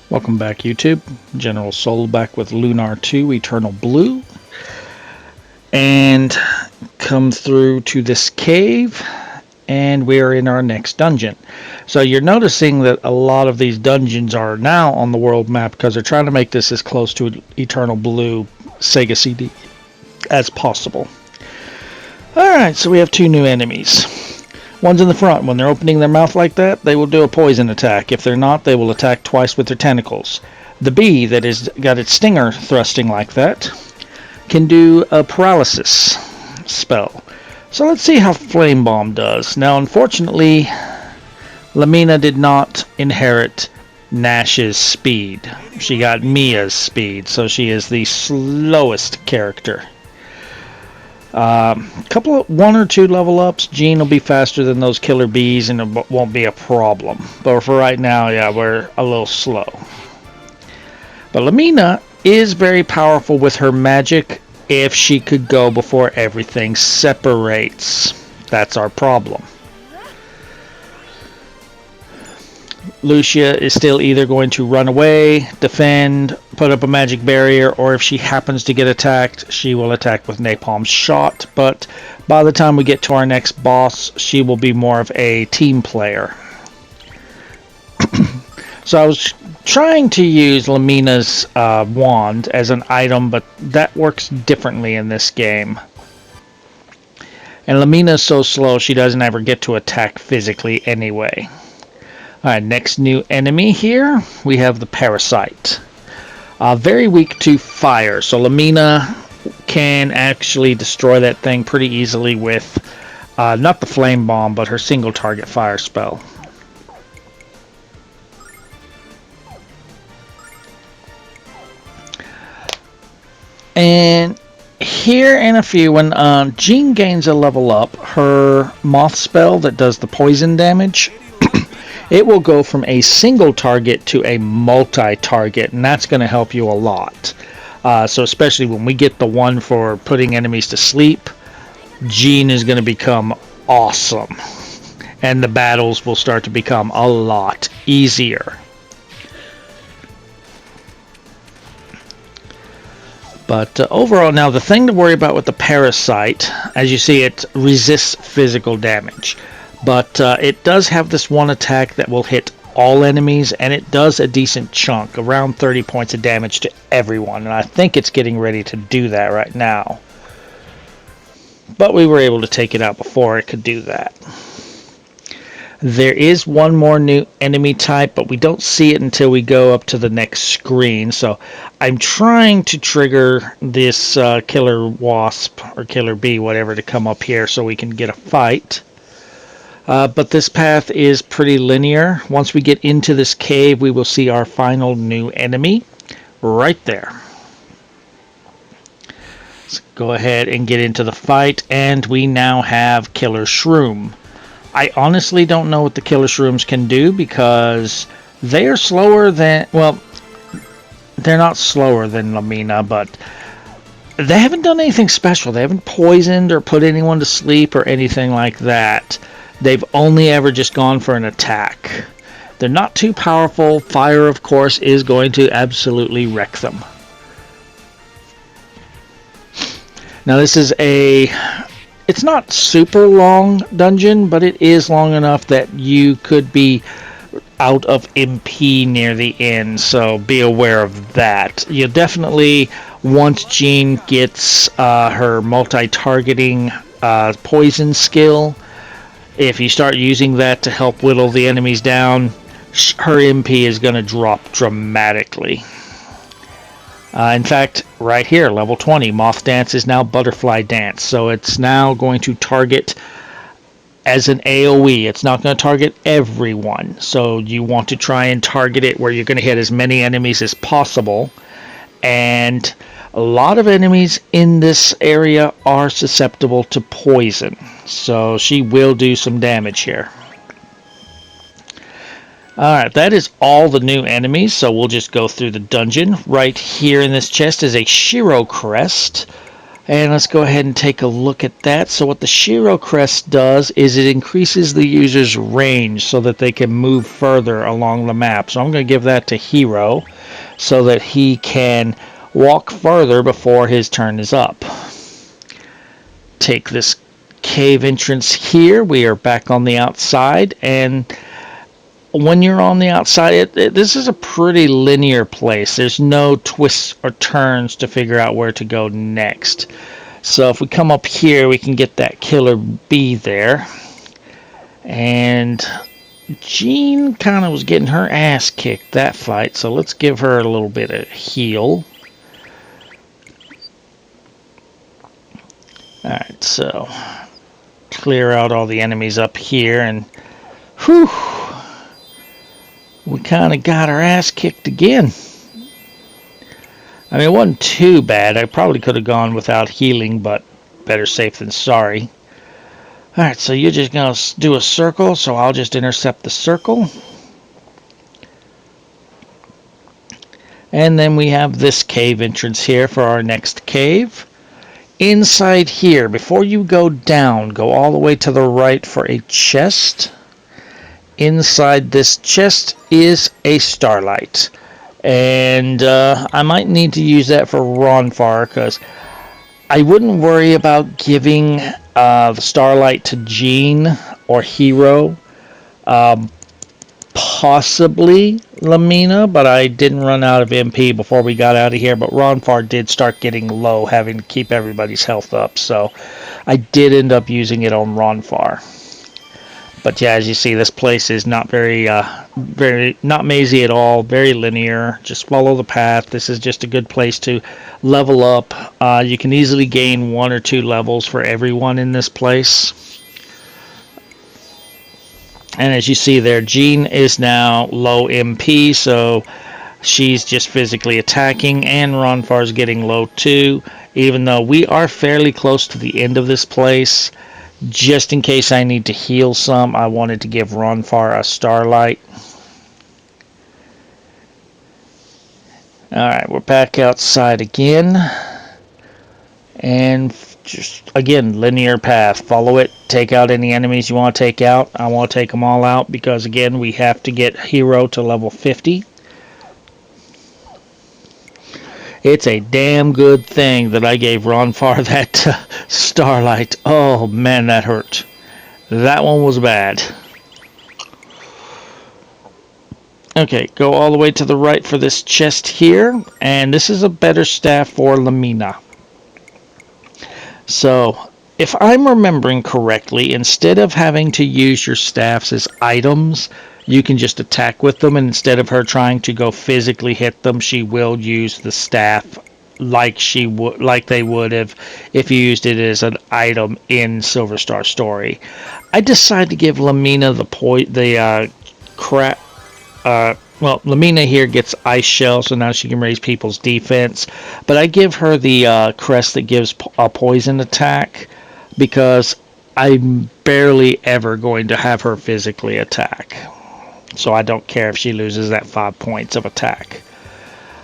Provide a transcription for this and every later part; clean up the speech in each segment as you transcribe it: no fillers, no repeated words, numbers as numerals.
Welcome back, YouTube. General Soul back with Lunar 2 Eternal Blue. And come through to this cave, and we are in our next dungeon. So you're noticing that a lot of these dungeons are now on the world map because they're trying to make this as close to Eternal Blue Sega CD as possible. Alright, so we have two new enemies. One's in the front. When they're opening their mouth like that, they will do a poison attack. If they're not, they will attack twice with their tentacles. The bee that has got its stinger thrusting like that can do a paralysis spell. So let's see how Flame Bomb does. Now, unfortunately, Lamina did not inherit Nash's speed. She got Mia's speed, so she is the slowest character. One or two level ups, Jean will be faster than those killer bees and it won't be a problem. But for right now, yeah, we're a little slow. But Lamina is very powerful with her magic if she could go before everything separates. That's our problem. Lucia is still either going to run away, defend, put up a magic barrier, or if she happens to get attacked, she will attack with Napalm Shot. But by the time we get to our next boss, she will be more of a team player. So I was trying to use Lamina's wand as an item, but that works differently in this game. And Lamina is so slow, she doesn't ever get to attack physically anyway. Alright, next new enemy here, we have the Parasite. Very weak to fire, so Lamina can actually destroy that thing pretty easily with, not the Flame Bomb, but her single target fire spell. And here in a few, when Jean gains a level up, her Moth spell that does the poison damage, it will go from a single target to a multi-target, and that's going to help you a lot. So especially when we get the one for putting enemies to sleep, Jean is going to become awesome. And the battles will start to become a lot easier. But overall, now the thing to worry about with the Parasite, as you see, it resists physical damage. But it does have this one attack that will hit all enemies, and it does a decent chunk, around 30 points of damage to everyone. And I think it's getting ready to do that right now. But we were able to take it out before it could do that. There is one more new enemy type, but we don't see it until we go up to the next screen. So I'm trying to trigger this killer wasp or killer bee, whatever, to come up here so we can get a fight. But this path is pretty linear. Once we get into this cave, we will see our final new enemy right there. Let's go ahead and get into the fight, and we now have Killer Shroom. I honestly don't know what the Killer Shrooms can do because they are slower than, well, they're not slower than Lamina, but they haven't done anything special. They haven't poisoned or put anyone to sleep or anything like that. They've only ever just gone for an attack. They're not too powerful. Fire, of course, is going to absolutely wreck them. Now this is it's not super long dungeon, but it is long enough that you could be out of MP near the end, so be aware of that. You definitely, once Jean gets her multi-targeting poison skill, if you start using that to help whittle the enemies down, her MP is going to drop dramatically. In fact, right here, level 20, Moth Dance is now Butterfly Dance. So it's now going to target as an AoE. It's not going to target everyone. So you want to try and target it where you're going to hit as many enemies as possible. And a lot of enemies in this area are susceptible to poison. So she will do some damage here. Alright, that is all the new enemies, so we'll just go through the dungeon. Right here in this chest is a Shiro Crest. And let's go ahead and take a look at that. So what the Shiro Crest does is it increases the user's range so that they can move further along the map. So I'm going to give that to Hero so that he can walk further before his turn is up. Take this cave entrance here. We are back on the outside, and when you're on the outside, this is a pretty linear place. There's no twists or turns to figure out where to go next. So if we come up here, we can get that killer bee there. And Jean kind of was getting her ass kicked that fight, so let's give her a little bit of heal. Alright, so clear out all the enemies up here, and whew, we kind of got our ass kicked again. I mean, it wasn't too bad. I probably could have gone without healing, but better safe than sorry. Alright, so you're just going to do a circle, so I'll just intercept the circle. And then we have this cave entrance here for our next cave. Inside here, before you go down, go all the way to the right for a chest. Inside this chest is a starlight. And I might need to use that for Ronfar, because I wouldn't worry about giving the starlight to Jean or Hero. Possibly Lamina, but I didn't run out of MP before we got out of here. But Ronfar did start getting low, having to keep everybody's health up. So I did end up using it on Ronfar. But yeah, as you see, this place is not not mazy at all. Very linear. Just follow the path. This is just a good place to level up. You can easily gain 1 or 2 levels for everyone in this place. And as you see there, Jean is now low MP, so she's just physically attacking, and Ronfar's getting low too, even though we are fairly close to the end of this place. Just in case I need to heal some, I wanted to give Ronfar a starlight. Alright, we're back outside again. And just, again, linear path. Follow it. Take out any enemies you want to take out. I want to take them all out because, again, we have to get Hero to level 50. It's a damn good thing that I gave Ronfar that starlight. Oh, man, that hurt. That one was bad. Okay, go all the way to the right for this chest here. And this is a better staff for Lamina. So, if I'm remembering correctly, instead of having to use your staffs as items, you can just attack with them, and instead of her trying to go physically hit them, she will use the staff like they would have if you used it as an item in Silver Star Story. I decided to give Lamina well, Lamina here gets Ice Shell, so now she can raise people's defense. But I give her the crest that gives a poison attack, because I'm barely ever going to have her physically attack. So I don't care if she loses that 5 points of attack.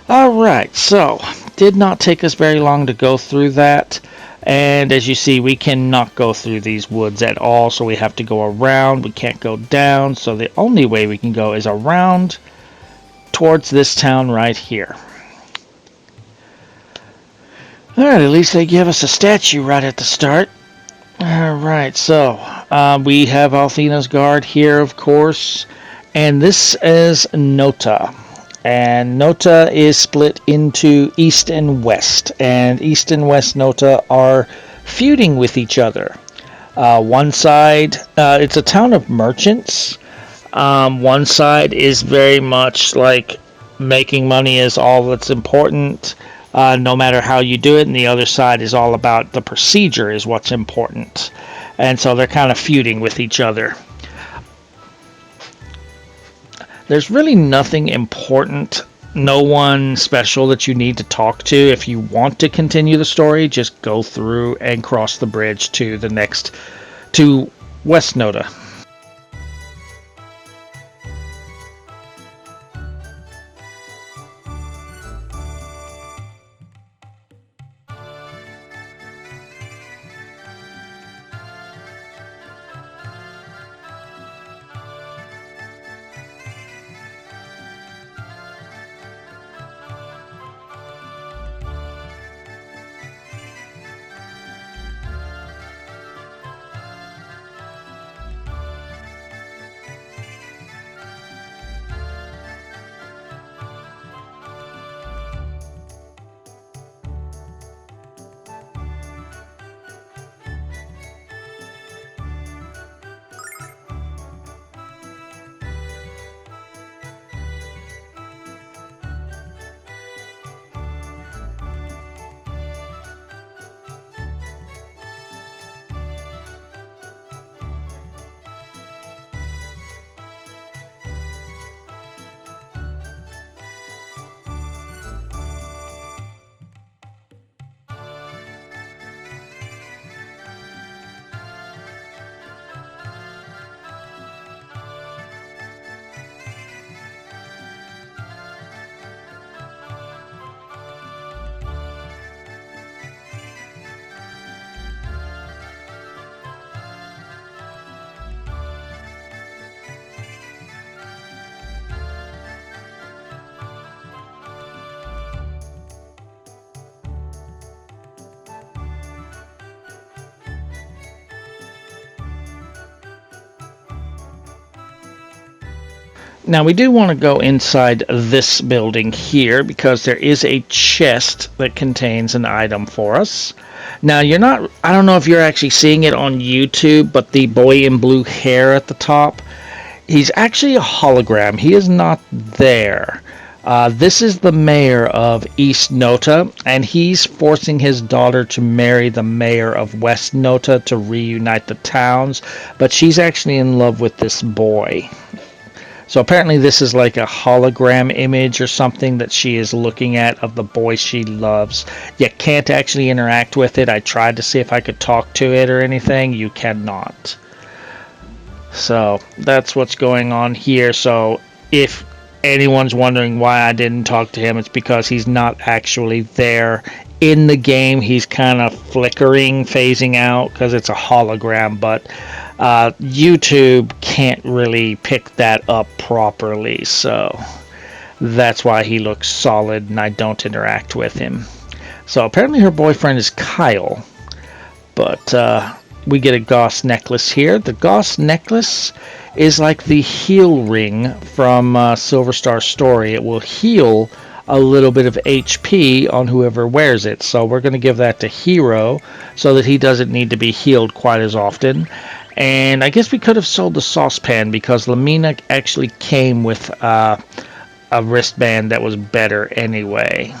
Alright, so did not take us very long to go through that. And as you see, we cannot go through these woods at all, so we have to go around. We can't go down, so the only way we can go is around towards this town right here. Alright, at least they give us a statue right at the start. Alright, so we have Althena's guard here, of course. And this is Nota. And Nota is split into East and West. And East and West Nota are feuding with each other. One side, it's a town of merchants. One side is very much like making money is all that's important, no matter how you do it, and the other side is all about the procedure is what's important. And so they're kind of feuding with each other. There's really nothing important, no one special that you need to talk to. If you want to continue the story, just go through and cross the bridge to West Nota. Now we do want to go inside this building here because there is a chest that contains an item for us. Now you're not, I don't know if you're actually seeing it on YouTube, but the boy in blue hair at the top, he's actually a hologram. He is not there. This is the mayor of East Nota, and he's forcing his daughter to marry the mayor of West Nota to reunite the towns, but she's actually in love with this boy. So apparently this is like a hologram image or something that she is looking at of the boy she loves. You can't actually interact with it. I tried to see if I could talk to it or anything. You cannot. So that's what's going on here. So if anyone's wondering why I didn't talk to him, it's because he's not actually there in the game. He's kind of flickering, phasing out because it's a hologram, but YouTube can't really pick that up properly, so that's why he looks solid and I don't interact with him. So apparently her boyfriend is Kyle, but we get a Goss necklace here. The Goss necklace is like the heal ring from Silver Star Story. It will heal a little bit of HP on whoever wears it. So we're going to give that to Hero so that he doesn't need to be healed quite as often. And I guess we could have sold the saucepan because Lamina actually came with a wristband that was better anyway.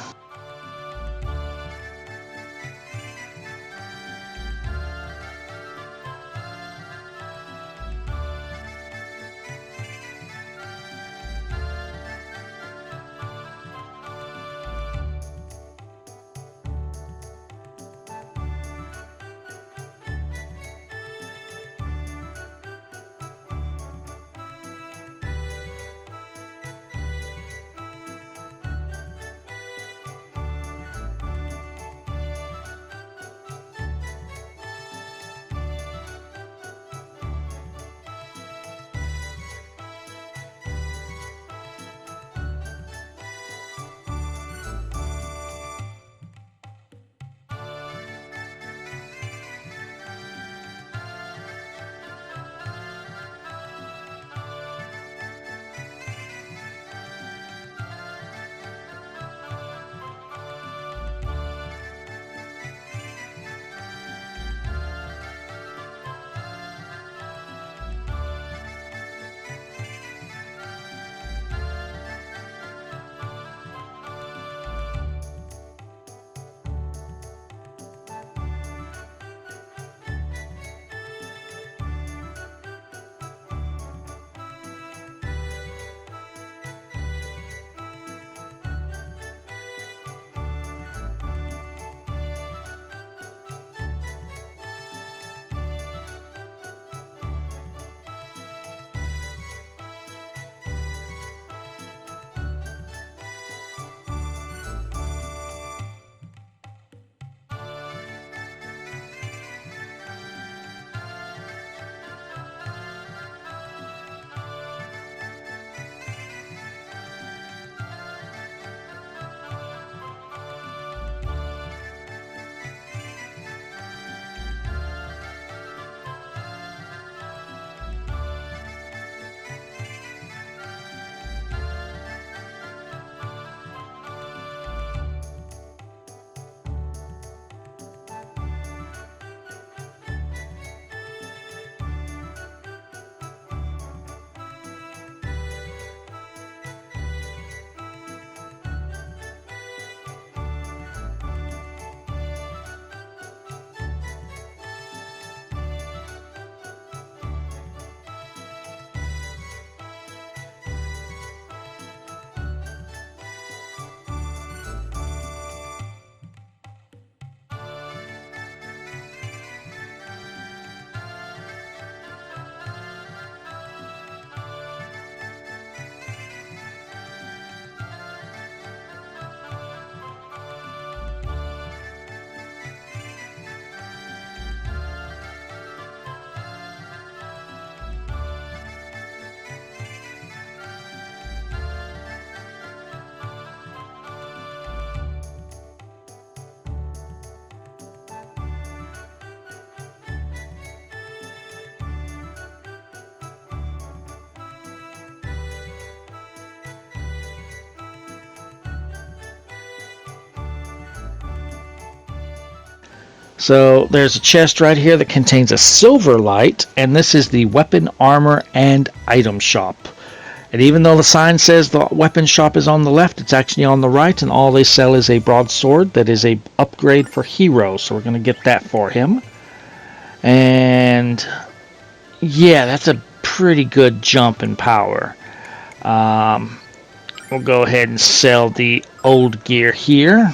So there's a chest right here that contains a silver light, and this is the weapon, armor, and item shop. And even though the sign says the weapon shop is on the left, it's actually on the right, and all they sell is a broadsword that is a upgrade for hero. So we're going to get that for him. And yeah, that's a pretty good jump in power. We'll go ahead and sell the old gear here.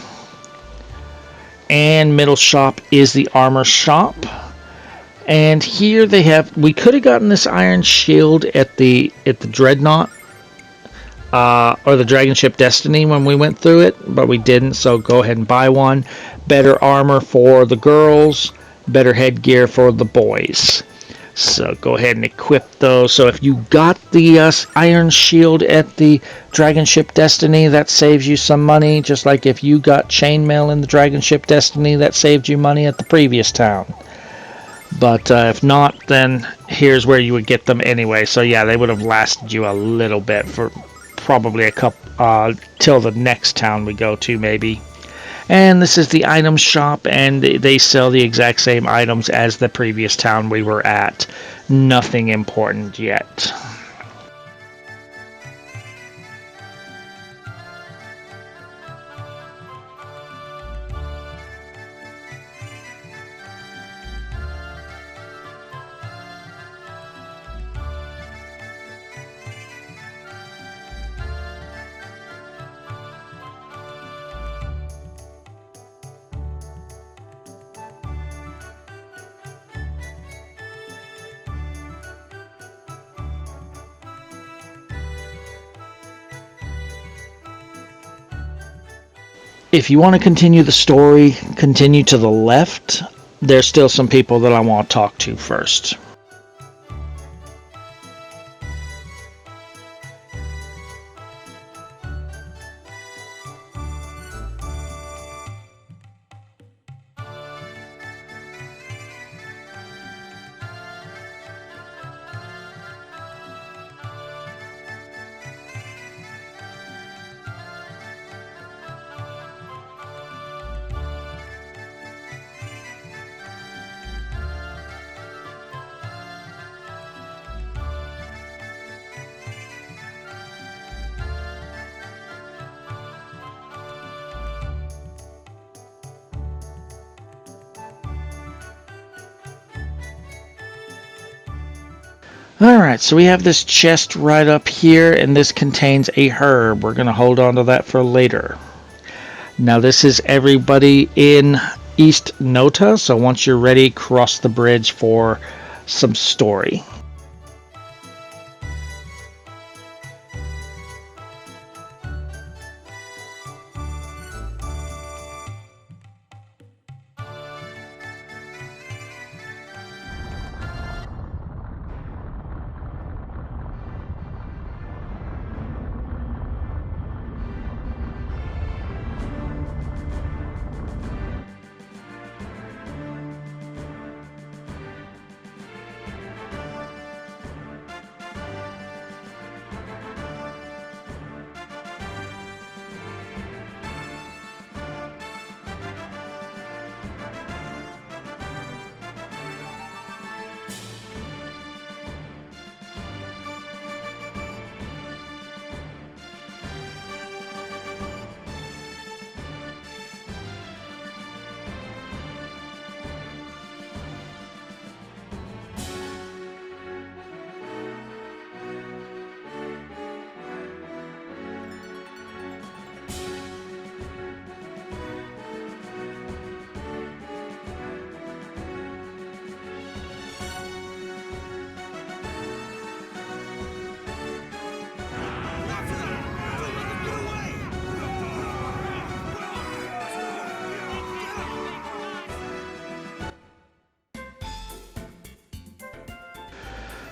And middle shop is the armor shop. And here they have, we could have gotten this iron shield at the Dreadnought or the Dragon Ship Destiny when we went through it, but we didn't, so go ahead and buy one. Better armor for the girls, better headgear for the boys. So go ahead and equip those. So if you got the iron shield at the Dragon Ship Destiny, that saves you some money, just like if you got chainmail in the Dragon Ship Destiny, that saved you money at the previous town. But if not, then here's where you would get them anyway. So yeah, they would have lasted you a little bit for probably a couple till the next town we go to, maybe. And this is the item shop, and they sell the exact same items as the previous town we were at. Nothing important yet. If you want to continue the story, continue to the left. There's still some people that I want to talk to first. Alright, so we have this chest right up here, and this contains a herb. We're going to hold on to that for later. Now this is everybody in East Nota, so once you're ready, cross the bridge for some story.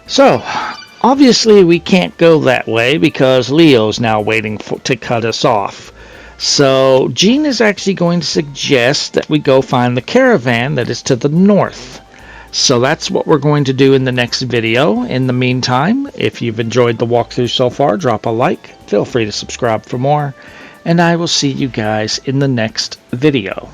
So, obviously we can't go that way because Leo's now waiting to cut us off. So, Jean is actually going to suggest that we go find the caravan that is to the north. So that's what we're going to do in the next video. In the meantime, if you've enjoyed the walkthrough so far, drop a like, feel free to subscribe for more, and I will see you guys in the next video.